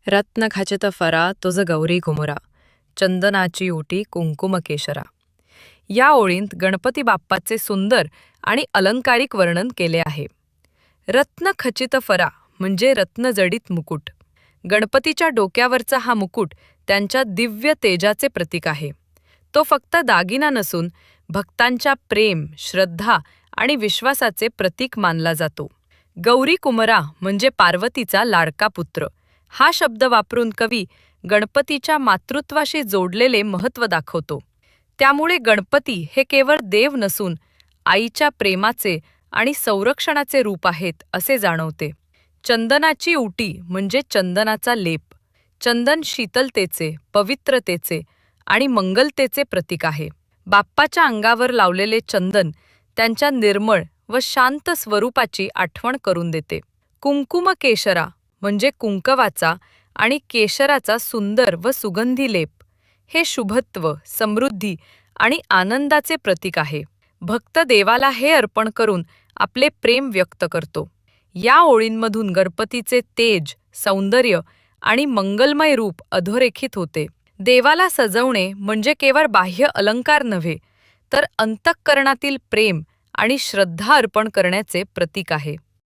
रत्न खचित फरा तुझ गौरी घुमरा, चंदनाची ओटी कुंकुम केशरा. या ओळींत गणपती बाप्पाचे सुंदर आणि अलंकारिक वर्णन केले आहे. रत्न खचित फरा म्हणजे रत्नजडित मुकुट. गणपतीच्या डोक्यावरचा हा मुकुट त्यांच्या दिव्य तेजाचे प्रतीक आहे. तो फक्त दागिना नसून भक्तांच्या प्रेम, श्रद्धा आणि विश्वासाचे प्रतीक मानला जातो. गौरी कुमरा म्हणजे पार्वतीचा लाडका पुत्र. हा शब्द वापरून कवी गणपतीच्या मातृत्वाशी जोडलेले महत्त्व दाखवतो. त्यामुळे गणपती हे केवळ देव नसून आईच्या प्रेमाचे आणि संरक्षणाचे रूप आहेत असे जाणवते. चंदनाची उटी म्हणजे चंदनाचा लेप. चंदन शीतलतेचे, पवित्रतेचे आणि मंगलतेचे प्रतीक आहे. बाप्पाच्या अंगावर लावलेले चंदन त्यांच्या निर्मळ व शांत स्वरूपाची आठवण करून देते. कुंकुम केशरा म्हणजे कुंकवाचा आणि केशराचा सुंदर व सुगंधी लेप. हे शुभत्व, समृद्धी आणि आनंदाचे प्रतीक आहे. भक्त देवाला हे अर्पण करून आपले प्रेम व्यक्त करतो. या ओळींमधून गणपतीचे तेज, सौंदर्य आणि मंगलमय रूप अधोरेखित होते. देवाला सजवणे म्हणजे केवळ बाह्य अलंकार नव्हे, तर अंतःकरणातील प्रेम आणि श्रद्धा अर्पण करण्याचे प्रतीक आहे.